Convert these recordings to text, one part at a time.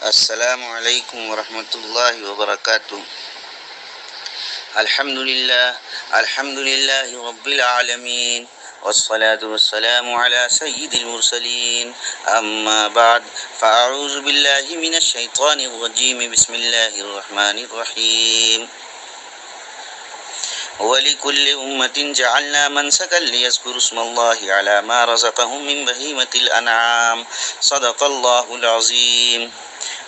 السلام علیکم ورحمۃ اللہ وبرکاتہ۔ الحمد للہ رب العالمین والصلاة والسلام علی سید المرسلین، اما بعد فاعوذ باللہ من الشیطان الرجیم، بسم اللہ الرحمن الرحیم۔ وَلِكُلِّ أُمَّةٍ جَعَلْنَا مَنْسَكًا لِيَذْكُرُوا اسْمَ اللَّهِ عَلَى مَا رَزَقَهُم مِّن بَهِيمَةِ الْأَنْعَامِ صدق اللہ العظیم۔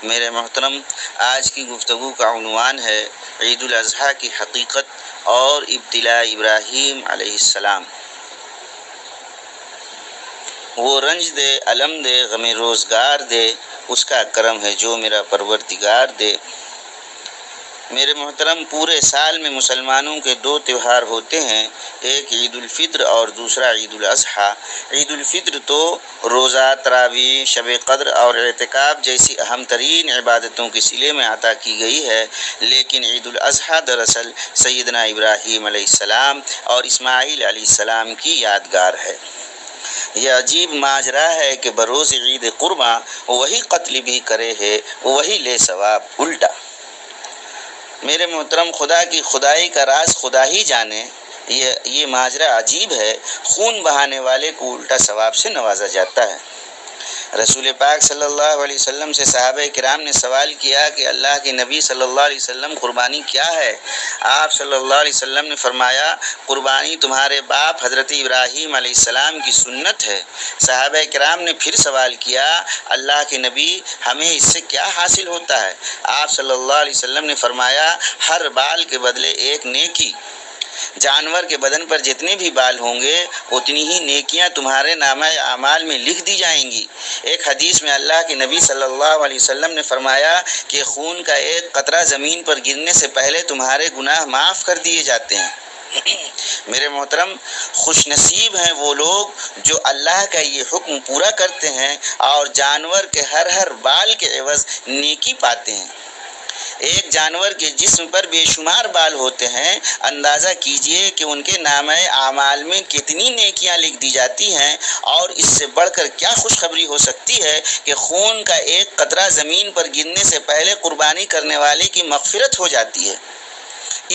میرے محترم، آج کی گفتگو کا عنوان ہے عید الاضحیٰ کی حقیقت اور ابتلاء ابراہیم علیہ السلام۔ وہ رنج دے، علم دے، غم روزگار دے، اس کا کرم ہے جو میرا پروردگار دے۔ میرے محترم، پورے سال میں مسلمانوں کے دو تہوار ہوتے ہیں، ایک عید الفطر اور دوسرا عید الاضحیٰ۔ عید الفطر تو روزہ، تراویح، شب قدر اور اعتکاف جیسی اہم ترین عبادتوں کے صلے میں عطا کی گئی ہے، لیکن عید الاضحیٰ دراصل سیدنا ابراہیم علیہ السلام اور اسماعیل علیہ السلام کی یادگار ہے۔ یہ عجیب ماجرا ہے کہ بروز عید قرباں وہی قتل بھی کرے ہے، وہی لے ثواب الٹا۔ میرے محترم، خدا کی خدائی کا راز خدا ہی جانے، یہ ماجرا عجیب ہے۔ خون بہانے والے کو الٹا ثواب سے نوازا جاتا ہے۔ رسول پاک صلی اللہ علیہ وسلم سے صحابہ کرام نے سوال کیا کہ اللہ کے نبی صلی اللہ علیہ وسلم، قربانی کیا ہے؟ آپ صلی اللہ علیہ وسلم نے فرمایا، قربانی تمہارے باپ حضرت ابراہیم علیہ السلام کی سنت ہے۔ صحابہ کرام نے پھر سوال کیا، اللہ کے نبی، ہمیں اس سے کیا حاصل ہوتا ہے؟ آپ صلی اللہ علیہ وسلم نے فرمایا، ہر بال کے بدلے ایک نیکی۔ جانور کے بدن پر جتنے بھی بال ہوں گے اتنی ہی نیکیاں تمہارے نامہ اعمال میں لکھ دی جائیں گی۔ ایک حدیث میں اللہ کے نبی صلی اللہ علیہ وسلم نے فرمایا کہ خون کا ایک قطرہ زمین پر گرنے سے پہلے تمہارے گناہ معاف کر دیے جاتے ہیں۔ میرے محترم، خوش نصیب ہیں وہ لوگ جو اللہ کا یہ حکم پورا کرتے ہیں اور جانور کے ہر بال کے عوض نیکی پاتے ہیں۔ ایک جانور کے جسم پر بے شمار بال ہوتے ہیں، اندازہ کیجئے کہ ان کے نامہ اعمال میں کتنی نیکیاں لکھ دی جاتی ہیں، اور اس سے بڑھ کر کیا خوشخبری ہو سکتی ہے کہ خون کا ایک قطرہ زمین پر گرنے سے پہلے قربانی کرنے والے کی مغفرت ہو جاتی ہے۔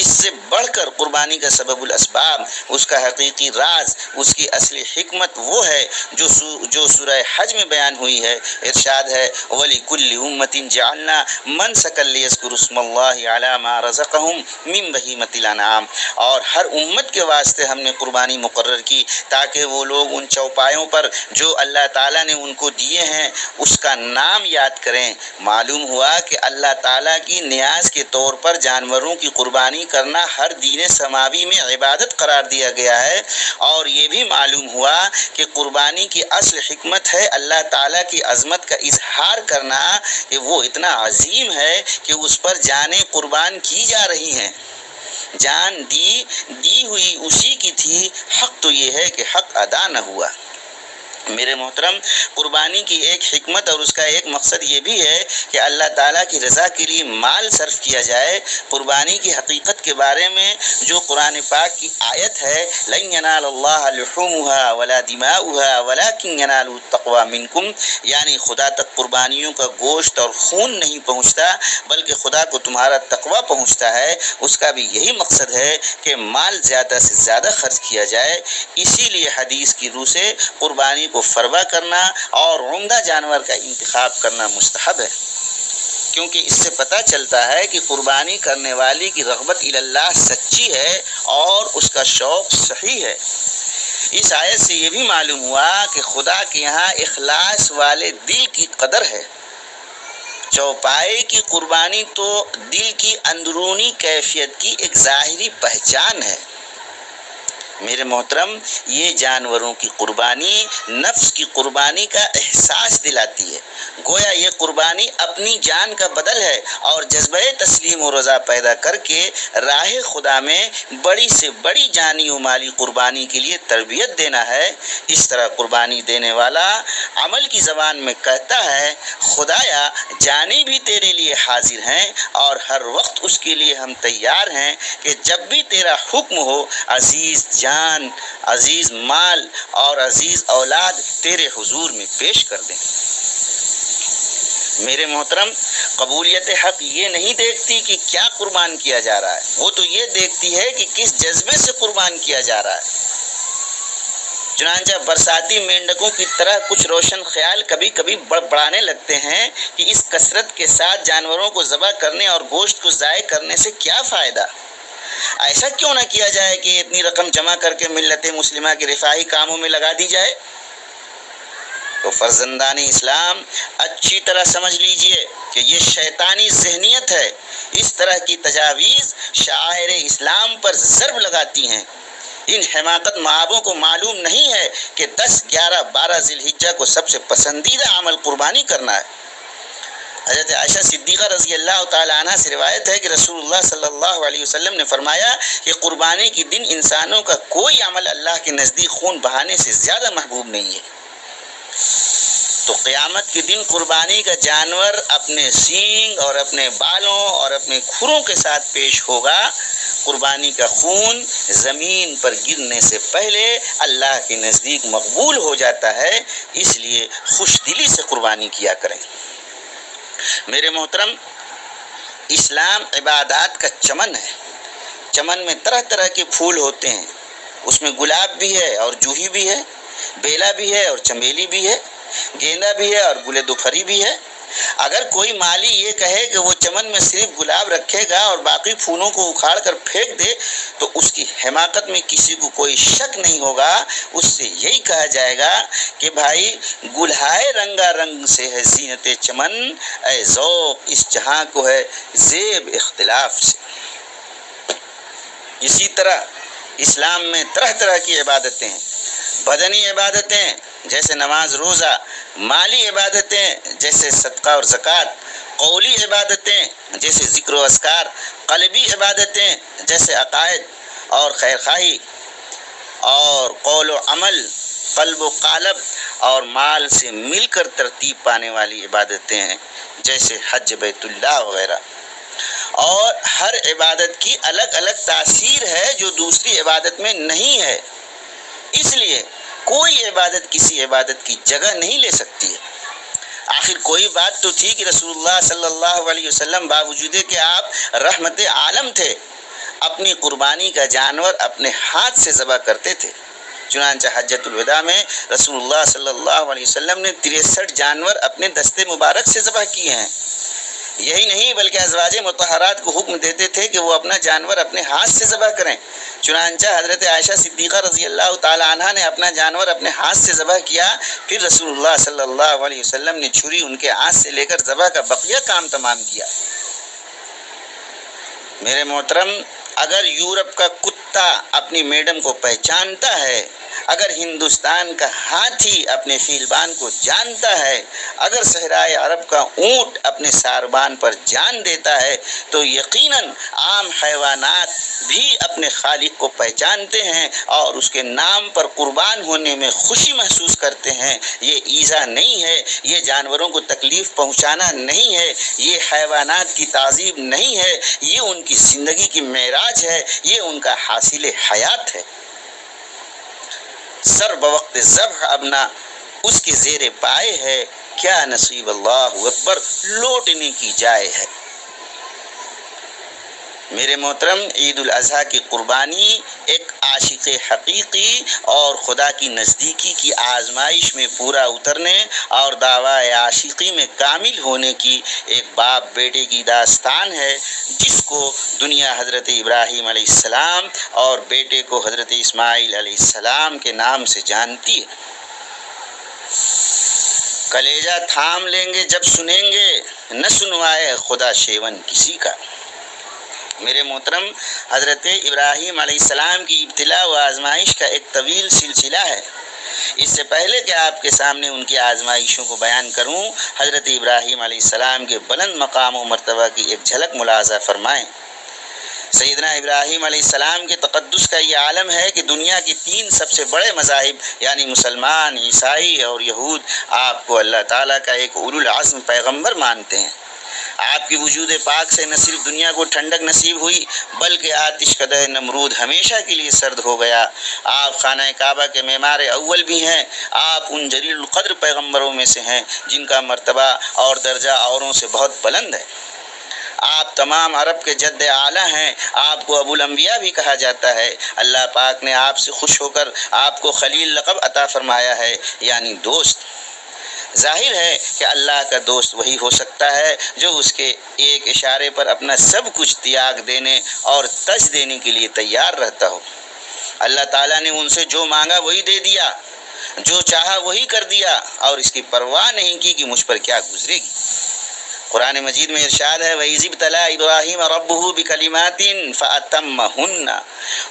اس سے بڑھ کر قربانی کا سبب الاسباب، اس کا حقیقی راز، اس کی اصلی حکمت وہ ہے جو سورہ حج میں بیان ہوئی ہے۔ ارشاد ہے، وَلِكُلِّ أُمَّةٍ جَعَلْنَا مَنْسَكًا لِيَذْكُرُوا اسْمَ اللَّهِ عَلَى مَا رَزَقَهُم مِّن بَهِيمَةِ الْأَنْعَامِ، اور ہر امت کے واسطے ہم نے قربانی مقرر کی تاکہ وہ لوگ ان چوپایوں پر جو اللہ تعالیٰ نے ان کو دیے ہیں اس کا نام یاد کریں۔ معلوم ہوا کہ اللہ تعالیٰ کی نیاز کے طور پر جانوروں کی قربانی کرنا ہر دین سماوی میں عبادت قرار دیا گیا ہے، اور یہ بھی معلوم ہوا کہ قربانی کی اصل حکمت ہے اللہ تعالیٰ کی عظمت کا اظہار کرنا، کہ وہ اتنا عظیم ہے کہ اس پر جانیں قربان کی جا رہی ہیں۔ جان دی ہوئی اسی کی تھی، حق تو یہ ہے کہ حق ادا نہ ہوا۔ میرے محترم، قربانی کی ایک حکمت اور اس کا ایک مقصد یہ بھی ہے کہ اللہ تعالیٰ کی رضا کے لیے مال صرف کیا جائے۔ قربانی کی حقیقت کے بارے میں جو قرآن پاک کی آیت ہے، لَن يَنَالَ اللَّهَ لُحُومُهَا وَلَا دِمَاؤُهَا وَلَكِنْ يَنَالُهُ التَّقْوَىٰ مِنكُمْ، یعنی خدا تک قربانیوں کا گوشت اور خون نہیں پہنچتا بلکہ خدا کو تمہارا تقویٰ پہنچتا ہے۔ اس کا بھی یہی مقصد ہے کہ مال زیادہ سے زیادہ خرچ کیا جائے۔ اسی لیے حدیث کی روح سے قربانی کو فروا کرنا اور عمدہ جانور کا انتخاب کرنا مستحب ہے، کیونکہ اس سے پتہ چلتا ہے کہ قربانی کرنے والی کی رغبت اللہ سچی ہے اور اس کا شوق صحیح ہے۔ اس آیت سے یہ بھی معلوم ہوا کہ خدا کے یہاں اخلاص والے دل کی قدر ہے۔ چوپائے کی قربانی تو دل کی اندرونی کیفیت کی ایک ظاہری پہچان ہے۔ میرے محترم، یہ جانوروں کی قربانی نفس کی قربانی کا احساس دلاتی ہے، گویا یہ قربانی اپنی جان کا بدل ہے اور جذبہ تسلیم و رضا پیدا کر کے راہ خدا میں بڑی سے بڑی جانی و مالی قربانی کے لیے تربیت دینا ہے۔ اس طرح قربانی دینے والا عمل کی زبان میں کہتا ہے، خدایا جانیں بھی تیرے لیے حاضر ہیں اور ہر وقت اس کے لیے ہم تیار ہیں کہ جب بھی تیرا حکم ہو، عزیز جان، عزیز مال اور عزیز اولاد تیرے حضور میں پیش کر دیں۔ میرے محترم، قبولیت حق یہ نہیں دیکھتی کہ کیا قربان کیا جا رہا ہے، وہ تو یہ دیکھتی ہے کہ کس جذبے سے قربان کیا جا رہا ہے۔ چنانچہ برساتی مینڈکوں کی طرح کچھ روشن خیال کبھی کبھی بڑھانے لگتے ہیں کہ اس کثرت کے ساتھ جانوروں کو ذبح کرنے اور گوشت کو ضائع کرنے سے کیا فائدہ؟ ایسا کیوں نہ کیا جائے کہ اتنی رقم جمع کر کے ملت مسلمہ کے رفاہی کاموں میں لگا دی جائے؟ تو فرزندان اسلام اچھی طرح سمجھ لیجئے کہ یہ شیطانی ذہنیت ہے۔ اس طرح کی تجاویز شاعر اسلام پر ضرب لگاتی ہیں۔ ان حماقت مآبوں کو معلوم نہیں ہے کہ 10، 11، 12 ذی الحجہ کو سب سے پسندیدہ عمل قربانی کرنا ہے۔ حضرت عائشہ صدیقہ رضی اللہ تعالی عنہ سے روایت ہے کہ رسول اللہ صلی اللہ علیہ وسلم نے فرمایا کہ قربانی کے دن انسانوں کا کوئی عمل اللہ کے نزدیک خون بہانے سے زیادہ محبوب نہیں ہے۔ تو قیامت کے دن قربانی کا جانور اپنے سینگ اور اپنے بالوں اور اپنے کھروں کے ساتھ پیش ہوگا۔ قربانی کا خون زمین پر گرنے سے پہلے اللہ کے نزدیک مقبول ہو جاتا ہے، اس لیے خوش دلی سے قربانی کیا کریں۔ میرے محترم، اسلام عبادات کا چمن ہے۔ چمن میں طرح طرح کے پھول ہوتے ہیں، اس میں گلاب بھی ہے اور جوہی بھی ہے، بیلا بھی ہے اور چمیلی بھی ہے، گیندا بھی ہے اور گل دوپہری بھی ہے۔ اگر کوئی مالی یہ کہے کہ وہ چمن میں صرف گلاب رکھے گا اور باقی پھولوں کو اکھاڑ کر پھینک دے تو اس کی حماقت میں کسی کو کوئی شک نہیں ہوگا۔ اس سے یہی کہا جائے گا کہ بھائی گلہائے رنگا رنگ سے ہے زینت چمن، اے ذوق اس جہاں کو ہے زیب اختلاف سے۔ اسی طرح اسلام میں طرح طرح کی عبادتیں ہیں، بدنی عبادتیں جیسے نماز روزہ، مالی عبادتیں جیسے صدقہ اور زکوٰۃ، قولی عبادتیں جیسے ذکر و اذکار، قلبی عبادتیں جیسے عقائد اور خیرخواہی، اور قول و عمل، قلب و قالب اور مال سے مل کر ترتیب پانے والی عبادتیں ہیں جیسے حج بیت اللہ وغیرہ۔ اور ہر عبادت کی الگ الگ تاثیر ہے جو دوسری عبادت میں نہیں ہے، اس لیے کوئی عبادت کسی عبادت کی جگہ نہیں لے سکتی ہے۔ آخر کوئی بات تو تھی کہ رسول اللہ صلی اللہ علیہ وسلم باوجود کہ آپ رحمت عالم تھے، اپنی قربانی کا جانور اپنے ہاتھ سے ذبح کرتے تھے۔ چنانچہ حجۃ الوداع میں رسول اللہ صلی اللہ علیہ وسلم نے 63 جانور اپنے دستے مبارک سے ذبح کیے ہیں۔ یہی نہیں بلکہ ازواج مطہرات کو حکم دیتے تھے کہ وہ اپنا جانور اپنے ہاتھ سے ذبح کریں۔ چنانچہ حضرت عائشہ صدیقہ رضی اللہ تعالی عنہ نے اپنا جانور اپنے ہاتھ سے ذبح کیا، پھر رسول اللہ صلی اللہ علیہ وسلم نے چھری ان کے ہاتھ سے لے کر ذبح کا بقیہ کام تمام کیا۔ میرے محترم، اگر یورپ کا کتا اپنی میڈم کو پہچانتا ہے، اگر ہندوستان کا ہاتھی اپنے فیلبان کو جانتا ہے، اگر صحرائے عرب کا اونٹ اپنے ساربان پر جان دیتا ہے، تو یقیناً عام حیوانات بھی اپنے خالق کو پہچانتے ہیں اور اس کے نام پر قربان ہونے میں خوشی محسوس کرتے ہیں۔ یہ ایذا نہیں ہے، یہ جانوروں کو تکلیف پہنچانا نہیں ہے، یہ حیوانات کی تعظیم نہیں ہے، یہ ان کی زندگی کی معراج ہے، یہ ان کا حاصل حیات ہے۔ سر بوقت ذبح ابنا اس کے زیر پائے ہے، کیا نصیب اللہ اکبر لوٹنے کی جائے ہے۔ میرے محترم، عید الاضحیٰ کی قربانی ایک عاشق حقیقی اور خدا کی نزدیکی کی آزمائش میں پورا اترنے اور دعوی عاشقی میں کامل ہونے کی ایک باپ بیٹے کی داستان ہے، جس کو دنیا حضرت ابراہیم علیہ السلام اور بیٹے کو حضرت اسماعیل علیہ السلام کے نام سے جانتی ہے۔ کلیجہ تھام لیں گے جب سنیں گے، نہ سنوائے خدا شیون کسی کا۔ میرے محترم، حضرت ابراہیم علیہ السلام کی ابتلا و آزمائش کا ایک طویل سلسلہ ہے۔ اس سے پہلے کہ آپ کے سامنے ان کی آزمائشوں کو بیان کروں، حضرت ابراہیم علیہ السلام کے بلند مقام و مرتبہ کی ایک جھلک ملاحظہ فرمائیں۔ سیدنا ابراہیم علیہ السلام کے تقدس کا یہ عالم ہے کہ دنیا کے 3 سب سے بڑے مذاہب یعنی مسلمان، عیسائی اور یہود آپ کو اللہ تعالیٰ کا ایک اولو العزم پیغمبر مانتے ہیں۔ آپ کی وجود پاک سے نہ صرف دنیا کو ٹھنڈک نصیب ہوئی بلکہ آتش کدہ نمرود ہمیشہ کے لیے سرد ہو گیا۔ آپ خانہ کعبہ کے معمار اول بھی ہیں، آپ ان جلیل القدر پیغمبروں میں سے ہیں جن کا مرتبہ اور درجہ اوروں سے بہت بلند ہے۔ آپ تمام عرب کے جد اعلیٰ ہیں، آپ کو ابو الانبیاء بھی کہا جاتا ہے۔ اللہ پاک نے آپ سے خوش ہو کر آپ کو خلیل لقب عطا فرمایا ہے، یعنی دوست۔ ظاہر ہے کہ اللہ کا دوست وہی ہو سکتا ہے جو اس کے ایک اشارے پر اپنا سب کچھ تیاگ دینے اور تج دینے کے لیے تیار رہتا ہو۔ اللہ تعالیٰ نے ان سے جو مانگا وہی دے دیا، جو چاہا وہی کر دیا، اور اس کی پرواہ نہیں کی کہ مجھ پر کیا گزرے گی۔ قرآن مجید میں ارشاد ہے وَإِذِ ابْتَلَىٰ إِبْرَاهِيمَ رَبُّهُ بِكَلِمَاتٍ فَأَتَمَّهُنَّ،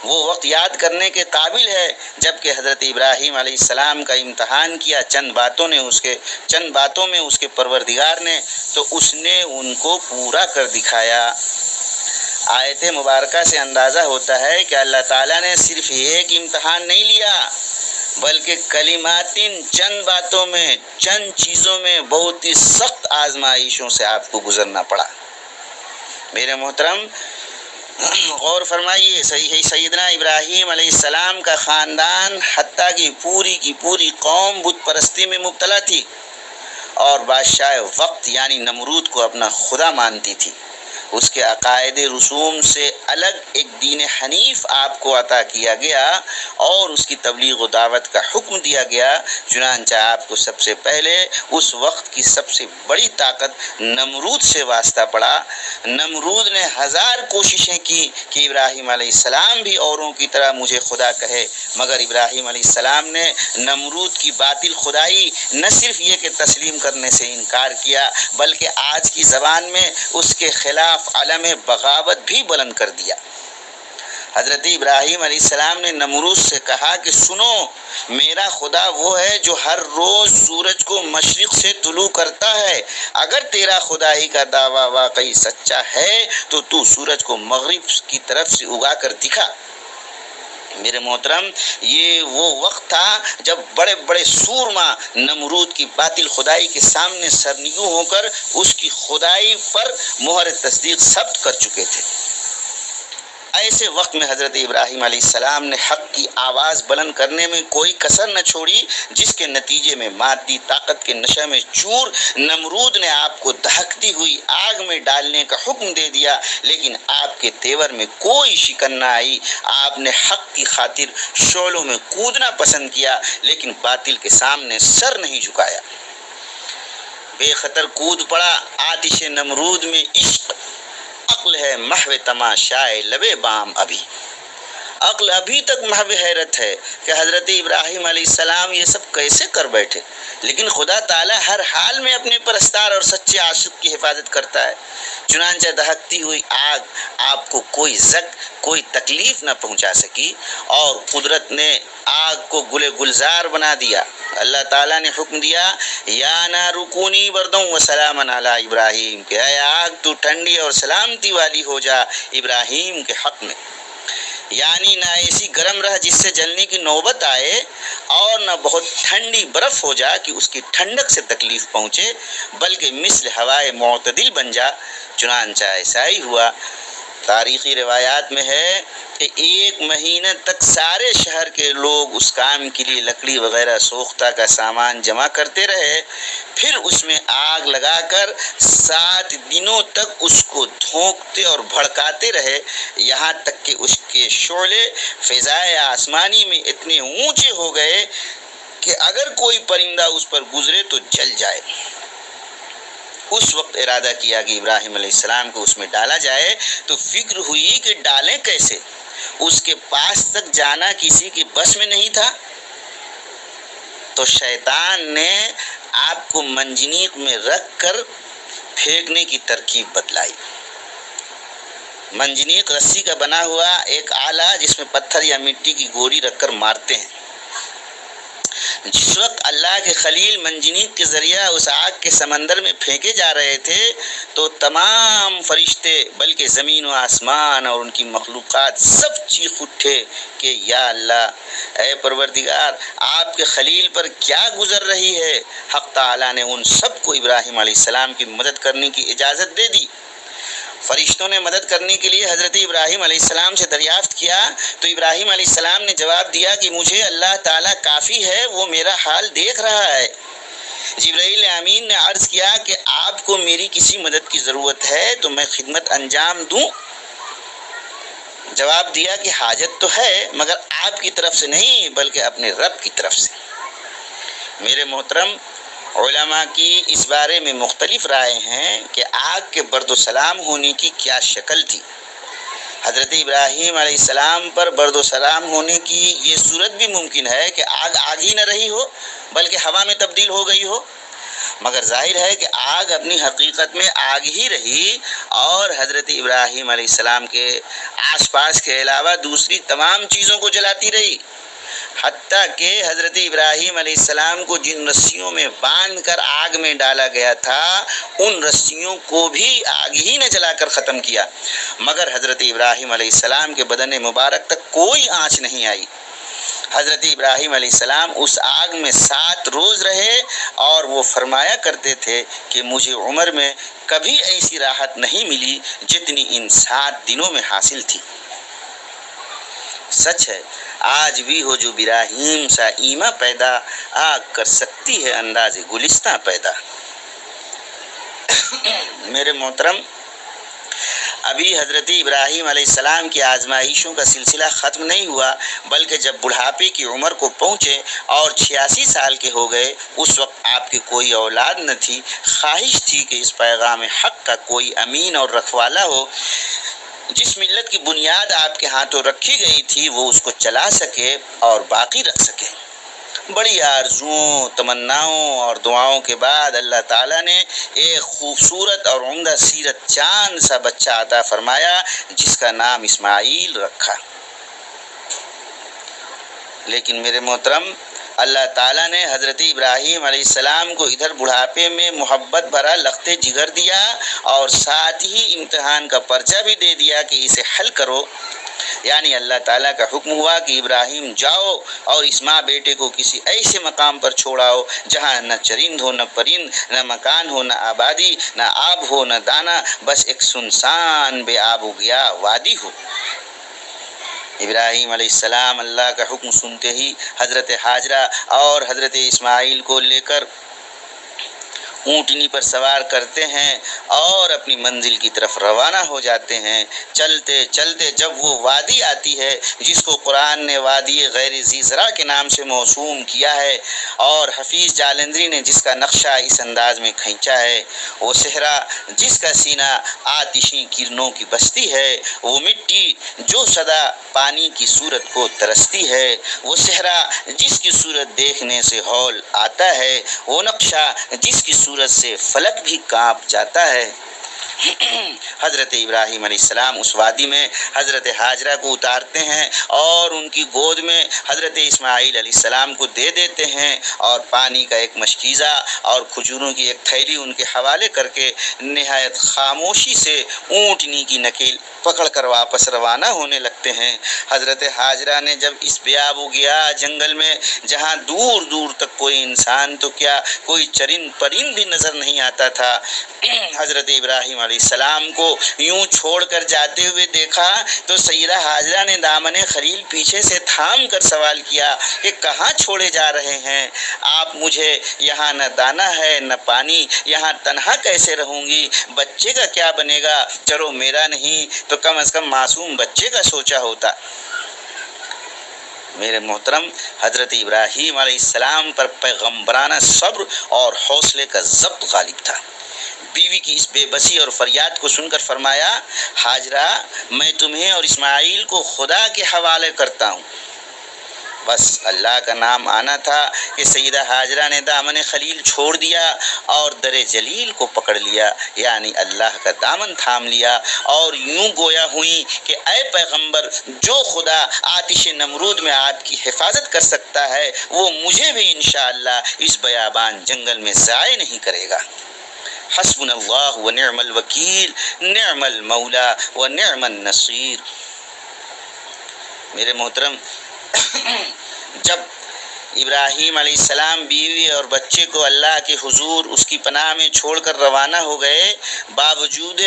وہ وقت یاد کرنے کے قابل ہے جب کہ حضرت ابراہیم علیہ السلام کا امتحان کیا چند باتوں میں اس کے پروردگار نے، تو اس نے ان کو پورا کر دکھایا۔ آیت مبارکہ سے اندازہ ہوتا ہے کہ اللہ تعالیٰ نے صرف ایک امتحان نہیں لیا بلکہ کلماتن چند باتوں میں، چند چیزوں میں بہت ہی سخت آزمائشوں سے آپ کو گزرنا پڑا۔ میرے محترم غور فرمائیے، سیدنا ابراہیم علیہ السلام کا خاندان حتیٰ کہ کی پوری قوم بت پرستی میں مبتلا تھی اور بادشاہ وقت یعنی نمرود کو اپنا خدا مانتی تھی۔ اس کے عقائد رسوم سے الگ ایک دین حنیف آپ کو عطا کیا گیا اور اس کی تبلیغ و دعوت کا حکم دیا گیا۔ چنانچہ آپ کو سب سے پہلے اس وقت کی سب سے بڑی طاقت نمرود سے واسطہ پڑا۔ نمرود نے 1000 کوششیں کی کہ ابراہیم علیہ السلام بھی اوروں کی طرح مجھے خدا کہے، مگر ابراہیم علیہ السلام نے نمرود کی باطل خدائی نہ صرف یہ کہ تسلیم کرنے سے انکار کیا بلکہ آج کی زبان میں اس کے خلاف علم بغاوت بھی بلند کر دیا۔ حضرت ابراہیم علیہ السلام نے نمرود سے کہا کہ سنو، میرا خدا وہ ہے جو ہر روز سورج کو مشرق سے طلوع کرتا ہے۔ اگر تیرا خدائی کا دعویٰ واقعی سچا ہے تو سورج کو مغرب کی طرف سے اگا کر دکھا۔ میرے محترم، یہ وہ وقت تھا جب بڑے بڑے سورما نمرود کی باطل خدائی کے سامنے سرنگوں ہو کر اس کی خدائی پر مہر تصدیق ثبت کر چکے تھے۔ ایسے وقت میں حضرت ابراہیم علیہ السلام نے حق کی آواز بلند کرنے میں کوئی کسر نہ چھوڑی، جس کے نتیجے میں مادی طاقت کے نشے میں چور نمرود نے آپ کو دہکتی ہوئی آگ میں ڈالنے کا حکم دے دیا، لیکن آپ کے تیور میں کوئی شکن نہ آئی۔ آپ نے حق کی خاطر شعلوں میں کودنا پسند کیا لیکن باطل کے سامنے سر نہیں جھکایا۔ بے خطر کود پڑا آتش نمرود میں۔ عشق عقل ہے محو تماشائے لبے بام ابھی، عقل ابھی تک محو حیرت ہے کہ حضرت ابراہیم علیہ السلام یہ سب کیسے کر بیٹھے، لیکن خدا تعالی ہر حال میں اپنے پرستار اور سچے عاشق کی حفاظت کرتا ہے۔ چنانچہ دہکتی ہوئی آگ آپ کو کوئی زک، کوئی تکلیف نہ پہنچا سکی اور قدرت نے آگ کو گلے گلزار بنا دیا۔ اللہ تعالیٰ نے حکم دیا یا نار کونی بردوں و سلاما علی ابراہیم، کہ اے آگ تو ٹھنڈی اور سلامتی والی ہو جا ابراہیم کے حق میں، یعنی نہ ایسی گرم رہ جس سے جلنے کی نوبت آئے اور نہ بہت ٹھنڈی برف ہو جا کہ اس کی ٹھنڈک سے تکلیف پہنچے، بلکہ مثل ہوائے معتدل بن جا۔ چنانچہ ایسا ہی ہوا۔ تاریخی روایات میں ہے کہ 1 مہینہ تک سارے شہر کے لوگ اس کام کے لیے لکڑی وغیرہ سوختہ کا سامان جمع کرتے رہے، پھر اس میں آگ لگا کر 7 دنوں تک اس کو دھونکتے اور بھڑکاتے رہے، یہاں تک کہ اس کے شعلے فضائے آسمانی میں اتنے اونچے ہو گئے کہ اگر کوئی پرندہ اس پر گزرے تو جل جائے۔ اس وقت ارادہ کیا کہ ابراہیم علیہ السلام کو اس میں ڈالا جائے، تو فکر ہوئی کہ ڈالیں کیسے، اس کے پاس تک جانا کسی کے بس میں نہیں تھا۔ تو شیطان نے آپ کو منجنیق میں رکھ کر پھینکنے کی ترکیب بتلائی۔ منجنیق رسی کا بنا ہوا ایک آلہ جس میں پتھر یا مٹی کی گوری رکھ کر مارتے ہیں۔ جس وقت اللہ کے خلیل منجنیق کے ذریعہ اس آگ کے سمندر میں پھینکے جا رہے تھے تو تمام فرشتے بلکہ زمین و آسمان اور ان کی مخلوقات سب چیخ اٹھے کہ یا اللہ، اے پروردگار، آپ کے خلیل پر کیا گزر رہی ہے۔ حق تعالیٰ نے ان سب کو ابراہیم علیہ السلام کی مدد کرنے کی اجازت دے دی۔ فرشتوں نے مدد کرنے کے لیے حضرت ابراہیم علیہ السلام سے دریافت کیا تو ابراہیم علیہ السلام نے جواب دیا کہ مجھے اللہ تعالیٰ کافی ہے، وہ میرا حال دیکھ رہا ہے۔ جبرائیل امین نے عرض کیا کہ آپ کو میری کسی مدد کی ضرورت ہے تو میں خدمت انجام دوں؟ جواب دیا کہ حاجت تو ہے، مگر آپ کی طرف سے نہیں بلکہ اپنے رب کی طرف سے۔ میرے محترم، علماء کی اس بارے میں مختلف رائے ہیں کہ آگ کے برد و سلام ہونے کی کیا شکل تھی۔ حضرت ابراہیم علیہ السلام پر برد و سلام ہونے کی یہ صورت بھی ممکن ہے کہ آگ آگ ہی نہ رہی ہو بلکہ ہوا میں تبدیل ہو گئی ہو، مگر ظاہر ہے کہ آگ اپنی حقیقت میں آگ ہی رہی اور حضرت ابراہیم علیہ السلام کے آس پاس کے علاوہ دوسری تمام چیزوں کو جلاتی رہی، حتیٰ کہ حضرت ابراہیم علیہ السلام کو جن رسیوں میں باندھ کر آگ میں ڈالا گیا تھا ان رسیوں کو بھی آگ ہی نے جلا کر ختم کیا، مگر حضرت ابراہیم علیہ السلام کے بدن مبارک تک کوئی آنچ نہیں آئی۔ حضرت ابراہیم علیہ السلام اس آگ میں 7 روز رہے اور وہ فرمایا کرتے تھے کہ مجھے عمر میں کبھی ایسی راحت نہیں ملی جتنی ان 7 دنوں میں حاصل تھی۔ سچ ہے، آج بھی ہو جو براہیم سا ایما پیدا، آگ کر سکتی ہے انداز گلستہ پیدا۔ میرے محترم، ابھی حضرت ابراہیم علیہ السلام کی آزمائشوں کا سلسلہ ختم نہیں ہوا، بلکہ جب بڑھاپے کی عمر کو پہنچے اور 86 سال کے ہو گئے، اس وقت آپ کی کوئی اولاد نہ تھی۔ خواہش تھی کہ اس پیغام حق کا کوئی امین اور رکھوالا ہو، جس ملت کی بنیاد آپ کے ہاتھوں رکھی گئی تھی وہ اس کو چلا سکے اور باقی رکھ سکے۔ بڑی آرزوؤں، تمناؤں اور دعاؤں کے بعد اللہ تعالیٰ نے ایک خوبصورت اور عمدہ سیرت چاند سا بچہ عطا فرمایا جس کا نام اسماعیل رکھا۔ لیکن میرے محترم، اللہ تعالیٰ نے حضرت ابراہیم علیہ السلام کو ادھر بڑھاپے میں محبت بھرا لخت جگر دیا اور ساتھ ہی امتحان کا پرچہ بھی دے دیا کہ اسے حل کرو۔ یعنی اللہ تعالیٰ کا حکم ہوا کہ ابراہیم جاؤ اور اس ماں بیٹے کو کسی ایسے مقام پر چھوڑاؤ جہاں نہ چرند ہو، نہ پرند، نہ مکان ہو، نہ آبادی، نہ آب ہو، نہ دانا، بس ایک سنسان بے آب و گیا وادی ہو۔ ابراہیم علیہ السلام اللہ کا حکم سنتے ہی حضرت ہاجرہ اور حضرت اسماعیل کو لے کر اونٹنی پر سوار کرتے ہیں اور اپنی منزل کی طرف روانہ ہو جاتے ہیں۔ چلتے چلتے جب وہ وادی آتی ہے جس کو قرآن نے وادی غیر ذی زرع کے نام سے موسوم کیا ہے اور حفیظ جالندری نے جس کا نقشہ اس انداز میں کھینچا ہے، وہ صحرا جس کا سینہ آتشی کرنوں کی بستی ہے، وہ مٹی جو سدا پانی کی صورت کو ترستی ہے، وہ صحرا جس کی صورت دیکھنے سے ہول آتا ہے، وہ نقشہ جس کی صورت سے فلک بھی کانپ جاتا ہے۔ حضرت ابراہیم علیہ السلام اس وادی میں حضرت ہاجرہ کو اتارتے ہیں اور ان کی گود میں حضرت اسماعیل علیہ السلام کو دے دیتے ہیں اور پانی کا ایک مشکیزہ اور کھجوروں کی ایک تھیلی ان کے حوالے کر کے نہایت خاموشی سے اونٹنی کی نکیل پکڑ کر واپس روانہ ہونے لگتے ہیں۔ حضرت ہاجرہ نے جب اس بیاب و گیا جنگل میں جہاں دور دور تک کوئی انسان تو کیا کوئی چرند پرند بھی نظر نہیں آتا تھا، حضرت ابراہیم علیہ السلام کو یوں چھوڑ کر جاتے ہوئے دیکھا تو سیدہ ہاجرہ نے دامن خلیل پیچھے سے تھام کر سوال کیا کہ کہاں چھوڑے جا رہے ہیں آپ مجھے؟ یہاں نہ دانا ہے نہ پانی، یہاں تنہا کیسے رہوں گی؟ بچے کا کیا بنے گا؟ چلو میرا نہیں تو کم از کم معصوم بچے کا سوچا ہوتا۔ میرے محترم، حضرت ابراہیم علیہ السلام پر پیغمبرانہ صبر اور حوصلے کا ضبط غالب تھا۔ بیوی کی اس بے بسی اور فریاد کو سن کر فرمایا، ہاجرہ میں تمہیں اور اسماعیل کو خدا کے حوالے کرتا ہوں۔ بس اللہ کا نام آنا تھا کہ سیدہ ہاجرہ نے دامن خلیل چھوڑ دیا اور در جلیل کو پکڑ لیا، یعنی اللہ کا دامن تھام لیا، اور یوں گویا ہوئی کہ اے پیغمبر، جو خدا آتش نمرود میں آپ کی حفاظت کر سکتا ہے وہ مجھے بھی انشاءاللہ اس بیابان جنگل میں ضائع نہیں کرے گا۔ حسبنا اللہ و نعم الوکیل، نعم المولا و نعم النصیر۔ میرے محترم، جب ابراہیم علیہ السلام بیوی اور بچے کو اللہ کے حضور اس کی پناہ میں چھوڑ کر روانہ ہو گئے، باوجود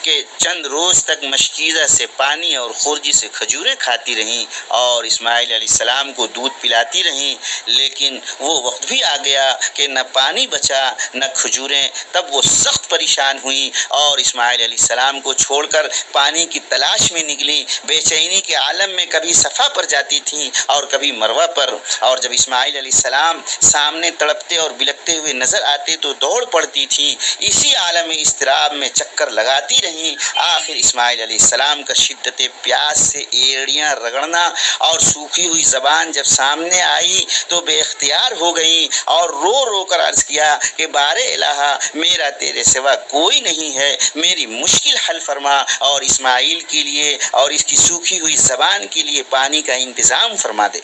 کہ چند روز تک مشکیزہ سے پانی اور خرجی سے کھجوریں کھاتی رہیں اور اسماعیل علیہ السلام کو دودھ پلاتی رہیں، لیکن وہ وقت بھی آ گیا کہ نہ پانی بچا نہ کھجوریں۔ تب وہ سخت پریشان ہوئیں اور اسماعیل علیہ السلام کو چھوڑ کر پانی کی تلاش میں نکلی۔ بے چینی کے عالم میں کبھی صفا پر جاتی تھیں اور کبھی مروہ پر، اور جب اسماعیل علیہ السلام سامنے تڑپتے اور بلکتے ہوئے نظر آتے تو دوڑ پڑتی تھیں۔ اسی عالم اضطراب میں چکر لگاتی رہیں۔ آخر اسماعیل علیہ السلام کا شدت پیاس سے ایڑیاں رگڑنا اور سوکھی ہوئی زبان جب سامنے آئی تو بے اختیار ہو گئیں اور رو رو کر عرض کیا کہ بار الہ، میرا تیرے سوا کوئی نہیں ہے، میری مشکل حل فرما اور اسماعیل کے لیے اور اس کی سوکھی ہوئی زبان کے لیے پانی کا انتظام فرما دے۔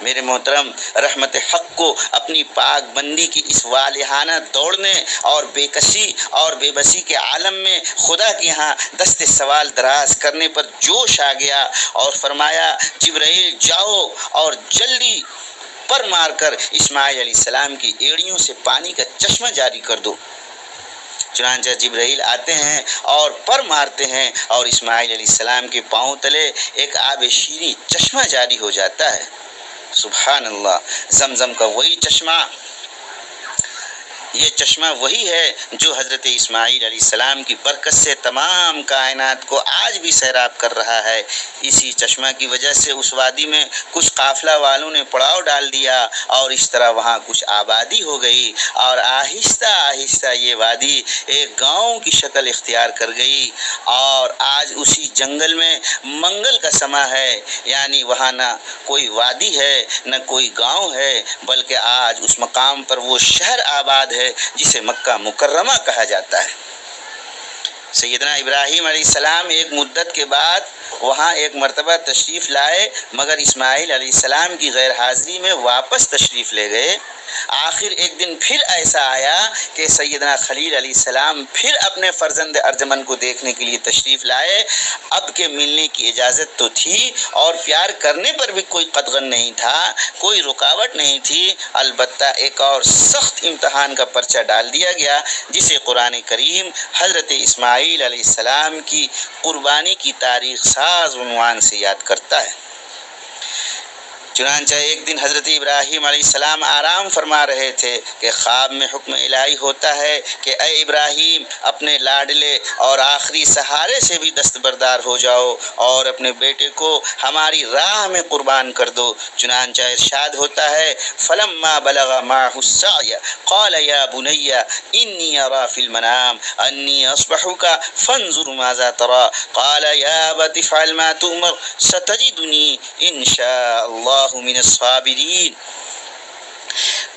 میرے محترم، رحمت حق کو اپنی پاک بندی کی اس والہانہ دوڑنے اور بے کسی اور بے بسی کے عالم میں خدا کے ہاں دست سوال دراز کرنے پر جوش آ گیا اور فرمایا، جبرائیل جاؤ اور جلدی پر مار کر اسماعیل علیہ السلام کی ایڑیوں سے پانی کا چشمہ جاری کر دو۔ چنانچہ جبرائیل آتے ہیں اور پر مارتے ہیں اور اسماعیل علیہ السلام کے پاؤں تلے ایک آب شیریں چشمہ جاری ہو جاتا ہے۔ سبحان اللہ، زمزم کا وہی چشمہ، یہ چشمہ وہی ہے جو حضرت اسماعیل علیہ السلام کی برکت سے تمام کائنات کو آج بھی سیراب کر رہا ہے۔ اسی چشمہ کی وجہ سے اس وادی میں کچھ قافلہ والوں نے پڑاؤ ڈال دیا اور اس طرح وہاں کچھ آبادی ہو گئی اور آہستہ آہستہ یہ وادی ایک گاؤں کی شکل اختیار کر گئی، اور آج اسی جنگل میں منگل کا سماں ہے، یعنی وہاں نہ کوئی وادی ہے نہ کوئی گاؤں ہے، بلکہ آج اس مقام پر وہ شہر آباد ہے جسے مکہ مکرمہ کہا جاتا ہے۔ سیدنا ابراہیم علیہ السلام ایک مدت کے بعد وہاں ایک مرتبہ تشریف لائے، مگر اسماعیل علیہ السلام کی غیر حاضری میں واپس تشریف لے گئے۔ آخر ایک دن پھر ایسا آیا کہ سیدنا خلیل علیہ السلام پھر اپنے فرزند ارجمن کو دیکھنے کے لیے تشریف لائے۔ اب کے ملنے کی اجازت تو تھی اور پیار کرنے پر بھی کوئی قدغن نہیں تھا، کوئی رکاوٹ نہیں تھی، البتہ ایک اور سخت امتحان کا پرچہ ڈال دیا گیا، جسے قرآن کریم حضرت اسماعیل علیہ السلام کی قربانی کی تاریخ ساز عنوان سے یاد کرتا ہے۔ چنانچہ ایک دن حضرت ابراہیم علیہ السلام آرام فرما رہے تھے کہ خواب میں حکم الہی ہوتا ہے کہ اے ابراہیم، اپنے لاڈلے اور آخری سہارے سے بھی دستبردار ہو جاؤ اور اپنے بیٹے کو ہماری راہ میں قربان کر دو۔ چنانچہ ارشاد ہوتا ہے، فلما بلغ معه السعي قال يا بني إني أرى في المنام أني أصبحك فانظر ماذا ترى قال يا أبت افعل ما تؤمر ستجدني إن شاء الله من الصابرین۔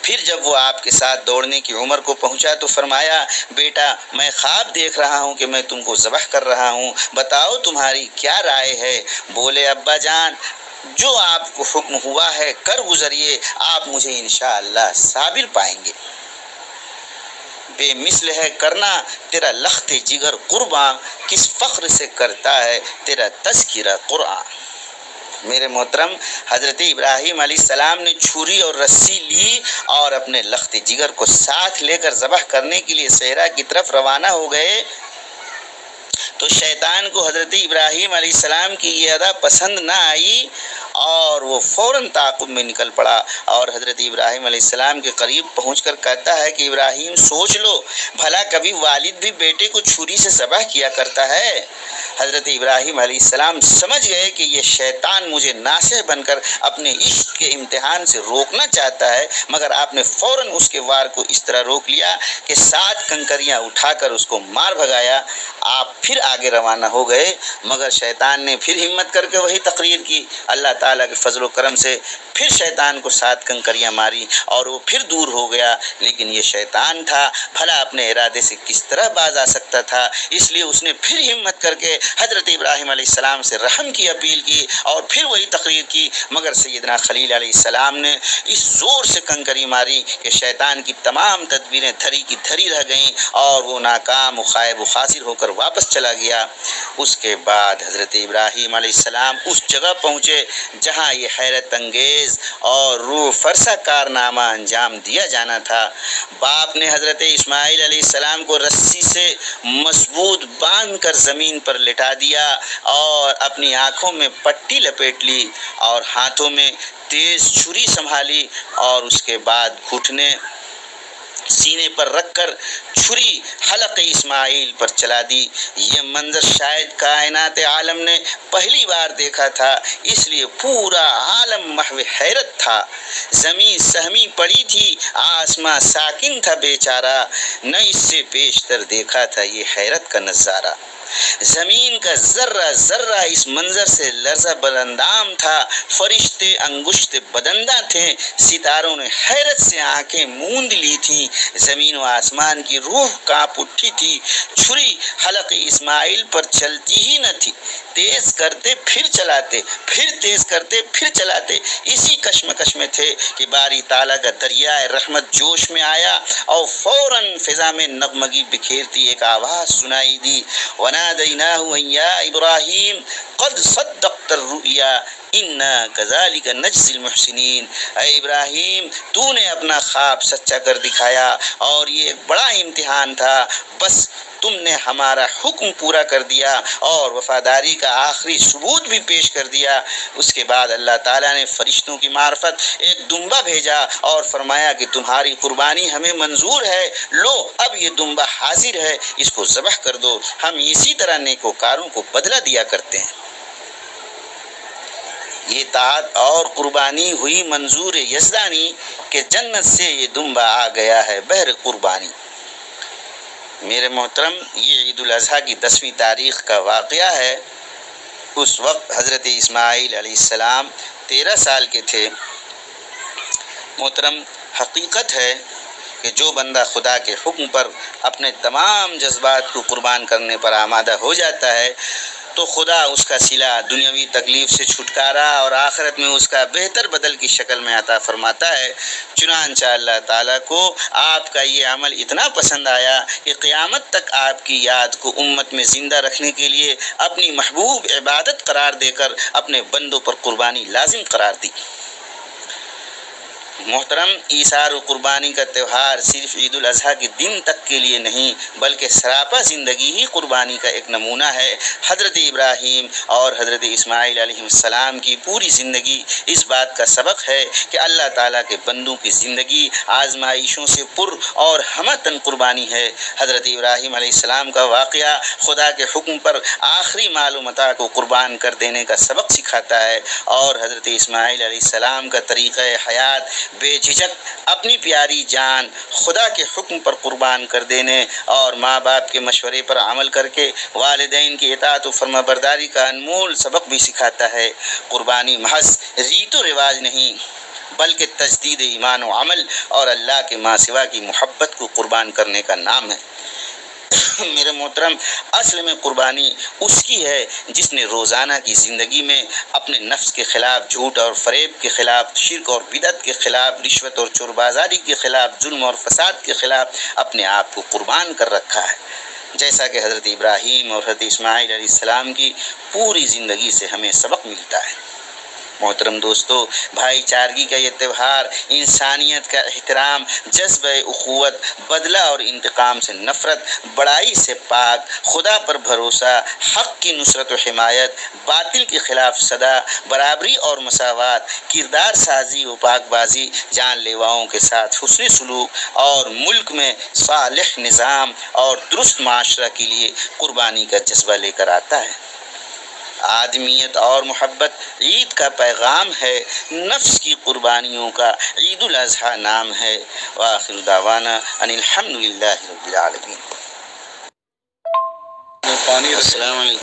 پھر جب وہ آپ کے ساتھ دوڑنے کی عمر کو پہنچا تو فرمایا، بیٹا میں خواب دیکھ رہا ہوں کہ میں تم کو ذبح کر رہا ہوں، بتاؤ تمہاری کیا رائے ہے؟ بولے، ابا جان، جو آپ کو حکم ہوا ہے کر گزریے، آپ مجھے انشاءاللہ صابر پائیں گے۔ بے مثل ہے کرنا تیرا لخت جگر قرباں، کس فخر سے کرتا ہے تیرا تذکرہ قرآن۔ میرے محترم، حضرت ابراہیم علیہ السلام نے چھری اور رسی لی اور اپنے لخت جگر کو ساتھ لے کر ذبح کرنے کے لیے صحرا کی طرف روانہ ہو گئے تو شیطان کو حضرت ابراہیم علیہ السلام کی یہ ادا پسند نہ آئی اور وہ فوراً تعاقب میں نکل پڑا اور حضرت ابراہیم علیہ السلام کے قریب پہنچ کر کہتا ہے کہ ابراہیم، سوچ لو، بھلا کبھی والد بھی بیٹے کو چھری سے ذبح کیا کرتا ہے؟ حضرت ابراہیم علیہ السلام سمجھ گئے کہ یہ شیطان مجھے ناصح بن کر اپنے عشق کے امتحان سے روکنا چاہتا ہے، مگر آپ نے فوراً اس کے وار کو اس طرح روک لیا کہ 7 کنکریاں اٹھا کر اس کو مار بھگایا۔ آپ پھر آگے روانہ ہو گئے، مگر شیطان نے پھر ہمت کر کے وہی تقریر کی۔ اللہ تعالیٰ کے فضل و کرم سے پھر شیطان کو 7 کنکریاں ماری اور وہ پھر دور ہو گیا، لیکن یہ شیطان تھا، بھلا اپنے ارادے سے کس طرح باز آ سکتا تھا؟ اس لیے اس نے پھر ہمت کر کے حضرت ابراہیم علیہ السلام سے رحم کی اپیل کی اور پھر وہی تقریر کی، مگر سیدنا خلیل علیہ السلام نے اس زور سے کنکری ماری کہ شیطان کی تمام تدبیریں دھری کی دھری رہ گئیں اور وہ ناکام و خائب و خاسر ہو کر واپس چلا گیا۔ اس کے بعد حضرت ابراہیم علیہ السلام اس جگہ پہنچے جہاں یہ حیرت انگیز اور روح فرسا کارنامہ انجام دیا جانا تھا۔ باپ نے حضرت اسماعیل علیہ السلام کو رسی سے مضبوط باندھ کر زمین پر لٹا دیا اور اپنی آنکھوں میں پٹی لپیٹ لی اور ہاتھوں میں تیز چھری سنبھالی اور اس کے بعد گھٹنے سینے پر رکھ کر چھری حلق اسماعیل پر چلا دی۔ یہ منظر شاید کائنات عالم نے پہلی بار دیکھا تھا، اس لیے پورا عالم محو حیرت تھا۔ زمین سہمی پڑی تھی، آسماں ساکن تھا بیچارہ، نہ اس سے بیشتر دیکھا تھا یہ حیرت کا نظارہ۔ زمین کا ذرہ ذرہ اس منظر سے لرزہ براندام تھا، فرشتے انگشت بدندہ تھے، ستاروں نے حیرت سے آنکھیں موند لی تھیں، زمین و آسمان کی روح کانپ اٹھی تھی۔ چھری حلق اسماعیل پر چلتی ہی نہ تھی، تیز کرتے پھر چلاتے، پھر تیز کرتے پھر چلاتے، اسی کشمکش میں تھے کہ باری تعالیٰ کا دریائے رحمت جوش میں آیا اور فوراً فضا میں نغمگی بکھیرتی ایک آواز سنائی دی، وَنَادَيْنَاهُ أَن يَا إِبْرَاهِيمُ قَدْ صَدَّقْتَ الرُّؤْيَا إِنَّا كَذَلِكَ نَجْزِي الْمُحْسِنِينَ۔ اے ابراہیم، تو نے اپنا خواب سچا کر دکھایا اور یہ ایک بڑا امتحان تھا، بس تم نے ہمارا حکم پورا کر دیا اور وفاداری کا آخری ثبوت بھی پیش کر دیا۔ اس کے بعد اللہ تعالیٰ نے فرشتوں کی معرفت ایک دمبا بھیجا اور فرمایا کہ تمہاری قربانی ہمیں منظور ہے، لو اب یہ دمبا حاضر ہے، اس کو ذبح کر دو، ہم اسی طرح نیکوکاروں کو بدلہ دیا کرتے ہیں۔ یہ طاعت اور قربانی ہوئی منظور یزدانی کہ جنت سے یہ دمبا آ گیا ہے بہر قربانی۔ میرے محترم، یہ عید الاضحیٰ کی 10ویں تاریخ کا واقعہ ہے۔ اس وقت حضرت اسماعیل علیہ السلام 13 سال کے تھے۔ محترم، حقیقت ہے کہ جو بندہ خدا کے حکم پر اپنے تمام جذبات کو قربان کرنے پر آمادہ ہو جاتا ہے تو خدا اس کا صلہ دنیاوی تکلیف سے چھٹکارا اور آخرت میں اس کا بہتر بدل کی شکل میں عطا فرماتا ہے۔ چنانچہ اللہ تعالیٰ کو آپ کا یہ عمل اتنا پسند آیا کہ قیامت تک آپ کی یاد کو امت میں زندہ رکھنے کے لیے اپنی محبوب عبادت قرار دے کر اپنے بندوں پر قربانی لازم قرار دی۔ محترم، ایثار و قربانی کا تہوار صرف عید الاضحیٰ کے دن تک کے لیے نہیں بلکہ سراپا زندگی ہی قربانی کا ایک نمونہ ہے۔ حضرت ابراہیم اور حضرت اسماعیل علیہ السلام کی پوری زندگی اس بات کا سبق ہے کہ اللہ تعالیٰ کے بندوں کی زندگی آزمائشوں سے پر اور ہمتن قربانی ہے۔ حضرت ابراہیم علیہ السلام کا واقعہ خدا کے حکم پر آخری مال و متاع کو قربان کر دینے کا سبق سکھاتا ہے، اور حضرت اسماعیل علیہ السلام کا طریقہ حیات بے جھجک اپنی پیاری جان خدا کے حکم پر قربان کر دینے اور ماں باپ کے مشورے پر عمل کر کے والدین کی اطاعت و فرما برداری کا انمول سبق بھی سکھاتا ہے۔ قربانی محض ریت و رواج نہیں بلکہ تجدید ایمان و عمل اور اللہ کے ماں سوا کی محبت کو قربان کرنے کا نام ہے۔ میرے محترم، اصل میں قربانی اس کی ہے جس نے روزانہ کی زندگی میں اپنے نفس کے خلاف، جھوٹ اور فریب کے خلاف، شرک اور بدعت کے خلاف، رشوت اور چور بازاری کے خلاف، ظلم اور فساد کے خلاف اپنے آپ کو قربان کر رکھا ہے، جیسا کہ حضرت ابراہیم اور حضرت اسماعیل علیہ السلام کی پوری زندگی سے ہمیں سبق ملتا ہے۔ محترم دوستو، بھائی چارگی کا یہ تہوار انسانیت کا احترام، جذبہ اخوت، بدلہ اور انتقام سے نفرت، بڑائی سے پاک، خدا پر بھروسہ، حق کی نصرت و حمایت، باطل کے خلاف صدا، برابری اور مساوات، کردار سازی و پاک بازی، جان لیواؤں کے ساتھ حسن سلوک اور ملک میں صالح نظام اور درست معاشرہ کے لیے قربانی کا جذبہ لے کر آتا ہے۔ آدمیت اور محبت عید کا پیغام ہے، نفس کی قربانیوں کا عید الاضحیٰ نام ہے۔ وآخر دعوانا ان الحمد للہ رب العالمین۔ السلام علیکم۔